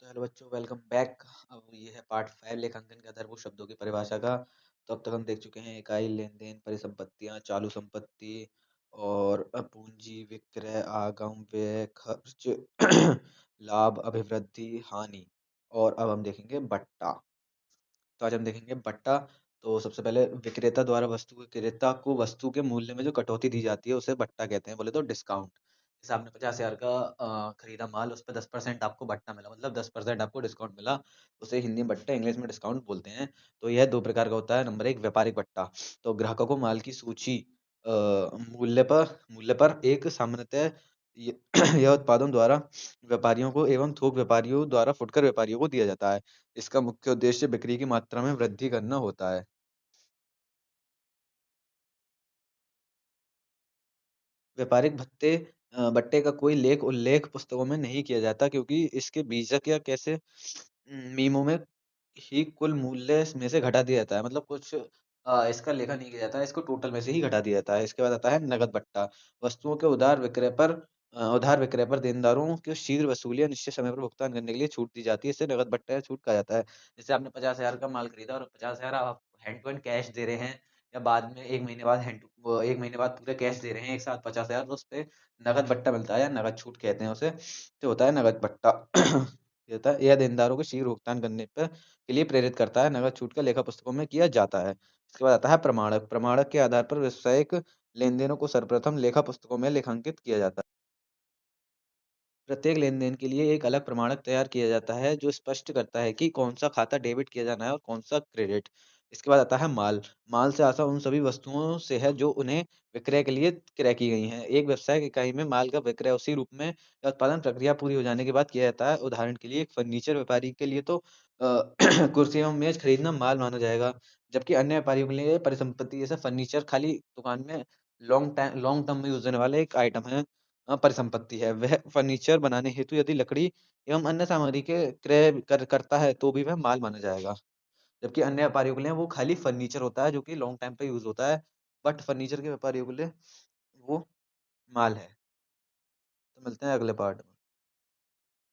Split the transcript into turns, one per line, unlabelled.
Hello बच्चों, welcome back. अब ये है पार्ट 5 लेखांकन के आधारभूत शब्दों की परिभाषा का। तो अब तक हम देख चुके हैं इकाई, लेन-देन, परिसंपत्तियाँ, चालू संपत्ति और पूंजी, विक्रय, आगम, व्यय, खर्च, लाभ, अभिवृद्धि, हानि। और अब हम देखेंगे बट्टा। तो आज हम देखेंगे बट्टा। तो सबसे पहले विक्रेता द्वारा वस्तु के क्रेता को वस्तु के मूल्य में जो कटौती दी जाती है उसे बट्टा कहते हैं। बोले तो डिस्काउंट। जैसे आपने 50,000 का खरीदा माल, उस पे 10% आपको बट्टा मिला, मतलब 10% आपको डिस्काउंट मिला। उसे हिंदी में बट्टा, इंग्लिश में डिस्काउंट बोलते हैं। तो यह 2 प्रकार का होता है। नंबर 1 व्यापारिक बट्टा। तो ग्राहकों को माल की सूची अ, मूल्य पर एक सामान्यतः य यह उत्पादन द्वारा व्यापारियों को एवं थोक व्यापारियों द्वारा फुटकर व्यापारियों को दिया जाता है। इसका मुख्य उद्देश्य बिक्री की मात्रा में वृद्धि करना होता है। व्यापारिक बट्टे का कोई उल्लेख पुस्तकों में नहीं किया जाता, क्योंकि इसके बीजक या कैसे नियमों में ही कुल मूल्य में से घटा दिया जाता है। मतलब कुछ इसका लेखा नहीं किया जाता है, इसको टोटल में से ही घटा दिया जाता है। इसके बाद आता है नकद बट्टा। वस्तुओं के उधार विक्रय पर देनदारों को शीघ्र वसूली या निश्चित समय पर भुगतान करने के लिए छूट दी जाती है। इसे नकद बट्टा या छूट कहा जाता है। जैसे आपने 50,000 का माल खरीदा और 50,000 आप हैंड टू हैंड कैश दे रहे हैं, या बाद में 1 महीने बाद 1 महीने बाद पूरे कैश दे रहे हैं एक साथ 50,000, तो उसपे नकद बट्टा मिलता है या नकद छूट कहते हैं उसे। तो होता है नकद बट्टा। ये होता है, यह देनदारों को शीघ्र भुगतान करने पर के लिए प्रेरित करता है। नकद छूट का लेखा पुस्तकों में किया जाता है। इसके बाद आता है प्रमाणक। प्रमाणक के आधार पर व्यावसायिक लेनदेनों को सर्वप्रथम लेखा पुस्तकों में लेखांकित किया जाता है। प्रत्येक लेन-देन के लिए एक अलग प्रमाणक तैयार किया जाता है, जो स्पष्ट करता है कि कौन-सा खाता डेबिट किया जाना है और कौन-सा क्रेडिट। इसके बाद आता है माल। माल से आशा उन सभी वस्तुओं से है जो उन्हें विक्रय के लिए क्रय की गई हैं। एक व्यावसायिक इकाई में माल का विक्रय उसी रूप में या उत्पादन प्रक्रिया पूरी हो जाने के बाद किया जाता है। उदाहरण के लिए एक फर्नीचर व्यापारी के लिए तो कुर्सी एवं मेज़ खरीदना माल माना जाएगा, जबकि अन्य व्यापारियों के लिए परिसंपत्ति जैसे फर्नीचर खाली दुकान में लॉन्ग टर्म में यूज़ होने वाला एक आइटम है। परिसंपत्ति है। वह फर्नीचर बनाने हेतु यदि लकड़ी एवं अन्य सामग्री के क्रय करता है, तो भी वह माल माना जाएगा। जबकि अन्य व्यापारियों के लिए वो खाली फर्नीचर होता है, जो कि लॉन्ग टाइम पे यूज़ होता है, बट फर्नीचर के व्यापारियों के लिए वो माल है। तो मिलते हैं अगले पार्ट में।